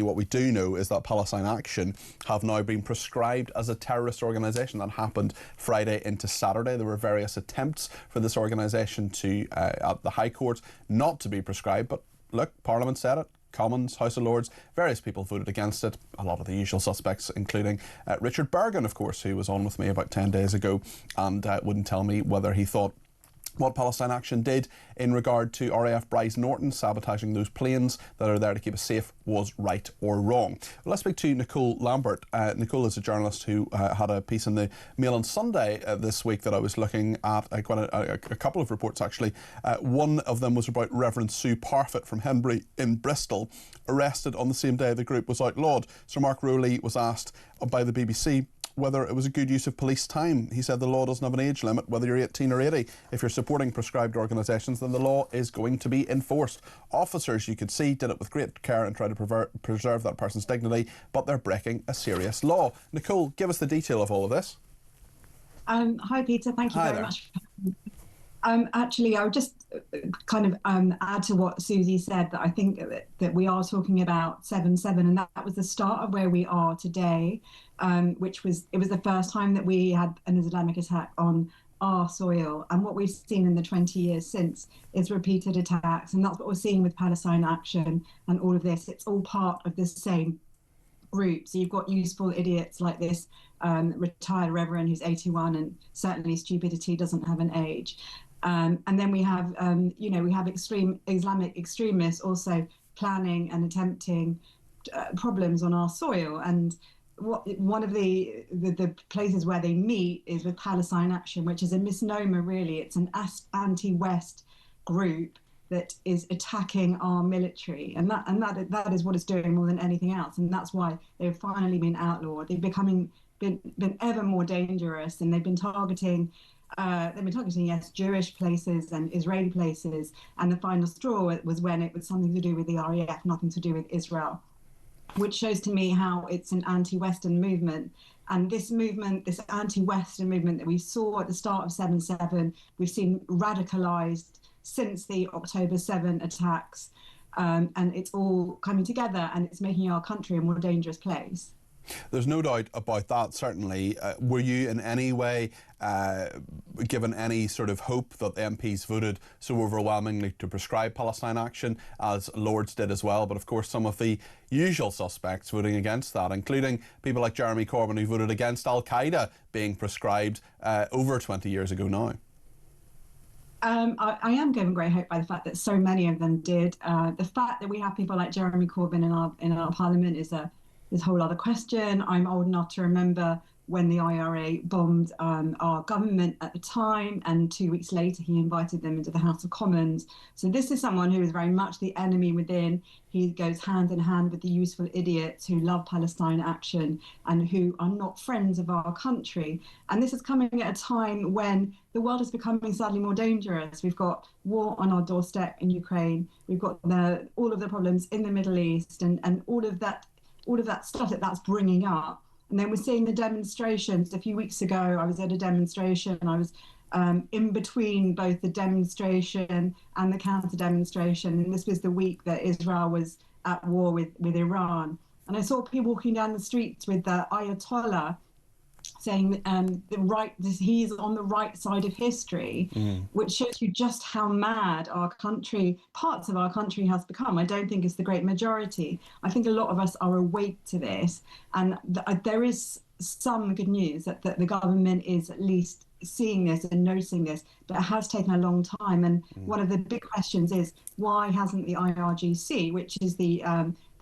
What we do know is that Palestine Action have now been proscribed as a terrorist organisation. That happened Friday into Saturday. There were various attempts for this organisation to, at the High Court, not to be proscribed. But look, Parliament said it. Commons, House of Lords, various people voted against it. A lot of the usual suspects, including Richard Bergen, of course, who was on with me about 10 days ago and wouldn't tell me whether he thought what Palestine Action did in regard to RAF Bryce Norton sabotaging those planes that are there to keep us safe was right or wrong. Well, let's speak to Nicole Lampert. Nicole is a journalist who had a piece in the Mail on Sunday this week that I was looking at, a couple of reports actually. One of them was about Reverend Sue Parfitt from Henbury in Bristol, arrested on the same day the group was outlawed. Sir Mark Rowley was asked by the BBC whether it was a good use of police time. He said the law doesn't have an age limit, whether you're 18 or 80. If you're supporting proscribed organisations, then the law is going to be enforced. Officers, you could see, did it with great care and tried to preserve that person's dignity, but they're breaking a serious law. Nicole, give us the detail of all of this. Hi, Peter. Thank you very much. Actually, I would just kind of add to what Susie said, that I think that we are talking about 7/7, and that was the start of where we are today, which was the first time that we had an Islamic attack on our soil. And what we've seen in the 20 years since is repeated attacks, and that's what we're seeing with Palestine Action and all of this. It's all part of the same group. So you've got useful idiots like this retired reverend who's 81, and certainly Stupidity doesn't have an age. And then we have, we have extreme Islamic extremists also planning and attempting problems on our soil. And one of the places where they meet is with Palestine Action, which is a misnomer, really. It's an anti-West group that is attacking our military, and that is what it's doing more than anything else. And that's why they've finally been outlawed. They've been ever more dangerous, and they've been targeting. Yes, Jewish places and Israeli places, and the final straw was when it was something to do with the RAF, nothing to do with Israel, which shows to me how it's an anti-Western movement. And this movement, this anti-Western movement that we saw at the start of 7/7, we've seen radicalised since the October 7 attacks, and it's all coming together, and it's making our country a more dangerous place. There's no doubt about that, certainly. Were you in any way given any sort of hope that the MPs voted so overwhelmingly to prescribe Palestine Action, as Lords did as well? But of course, some of the usual suspects voting against that, including people like Jeremy Corbyn, who voted against Al-Qaeda being prescribed over 20 years ago now. I am given great hope by the fact that so many of them did. The fact that we have people like Jeremy Corbyn in our parliament is a whole other question. I'm old enough to remember when the IRA bombed our government at the time, and 2 weeks later he invited them into the House of Commons. So this is someone who is very much the enemy within. He goes hand in hand with the useful idiots who love Palestine Action and who are not friends of our country. And this is coming at a time when the world is becoming sadly more dangerous. We've got war on our doorstep in Ukraine. We've got all of the problems in the Middle East, and all of that stuff that's bringing up. And then we're seeing the demonstrations. A few weeks ago, I was at a demonstration. I was in between both the demonstration and the counter-demonstration. And this was the week that Israel was at war with Iran. And I saw people walking down the streets with the Ayatollah saying he's on the right side of history, which shows you just how mad our country, parts of our country, has become. I don't think it's the great majority. I think a lot of us are awake to this, and there is some good news that the government is at least seeing this and noticing this, but it has taken a long time. And one of the big questions is, why hasn't the IRGC, which is the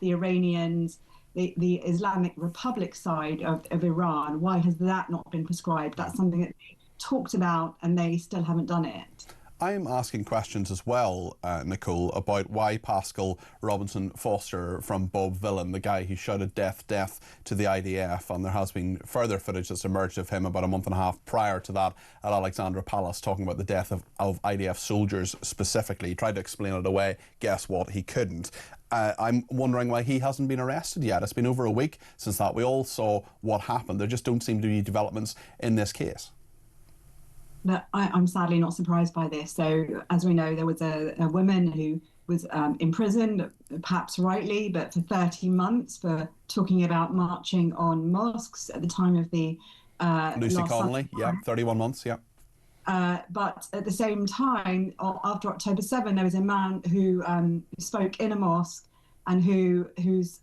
Iranians, the Islamic Republic side of Iran, why has that not been prescribed? That's something that they talked about, and they still haven't done it. I'm asking questions as well, Nicole, about why Pascal Robinson Foster from Bob Villan, the guy who shouted death, death to the IDF, and there has been further footage that's emerged of him about a month and a half prior to that at Alexandra Palace, talking about the death of IDF soldiers specifically. He tried to explain it away. Guess what? He couldn't. I'm wondering why he hasn't been arrested yet. It's been over a week since that. We all saw what happened. There just don't seem to be developments in this case. But I'm sadly not surprised by this. So, as we know, there was a woman who was imprisoned, perhaps rightly, but for 30 months for talking about marching on mosques at the time of the Lucy last Connolly, yeah, 31 months, yeah. But at the same time, after October 7, there was a man who spoke in a mosque and whose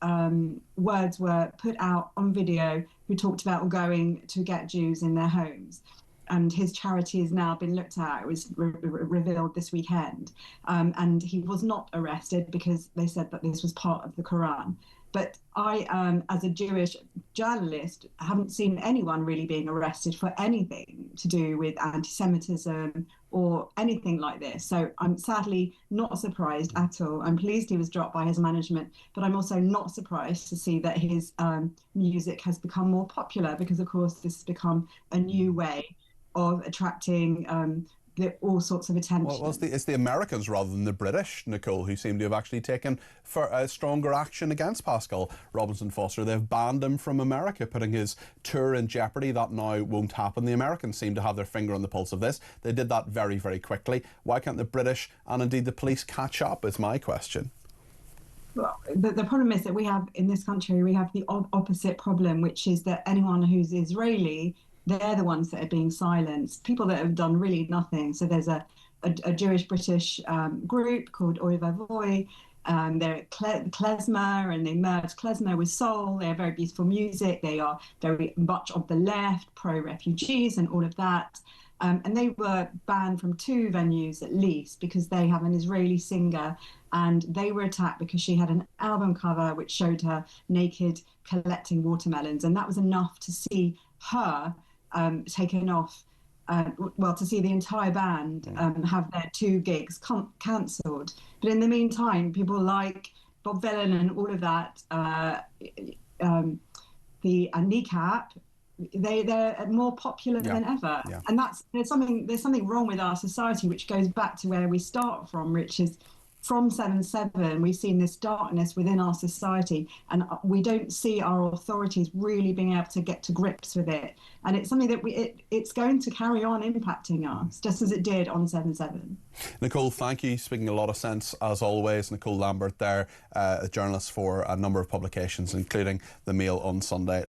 words were put out on video, who talked about going to get Jews in their homes. And his charity has now been looked at. It was revealed this weekend. And he was not arrested because they said that this was part of the Quran. But I, as a Jewish journalist, haven't seen anyone really being arrested for anything to do with anti-Semitism or anything like this. So I'm sadly not surprised at all. I'm pleased he was dropped by his management, but I'm also not surprised to see that his music has become more popular because, of course, this has become a new way of attracting all sorts of attention. Well, it's the Americans rather than the British, Nicole, who seem to have actually taken stronger action against Pascal Robinson-Foster. They've banned him from America, putting his tour in jeopardy. That now won't happen. The Americans seem to have their finger on the pulse of this. They did that very, very quickly. Why can't the British and indeed the police catch up, is my question. Well, the problem is that we have, in this country, we have the opposite problem, which is that anyone who's Israeli, they're the ones that are being silenced, people that have done really nothing. So there's a Jewish-British group called Oavoy. They're at klezmer, and they merge klezmer with soul. They have very beautiful music. They are very much of the left, pro-refugees and all of that. And they were banned from 2 venues at least because they have an Israeli singer, and they were attacked because she had an album cover which showed her naked collecting watermelons. And that was enough to see her taken off, to see the entire band have their 2 gigs cancelled. But in the meantime, people like Bob Dylan and all of that, the Kneecap, they're more popular than ever. Yeah. And there's something wrong with our society, which goes back to where we start from, which is from 7/7, we've seen this darkness within our society, and we don't see our authorities really being able to get to grips with it. And it's something that it's going to carry on impacting us, just as it did on 7/7. Nicole, thank you. Speaking a lot of sense, as always. Nicole Lampert there, a journalist for a number of publications, including The Mail on Sunday.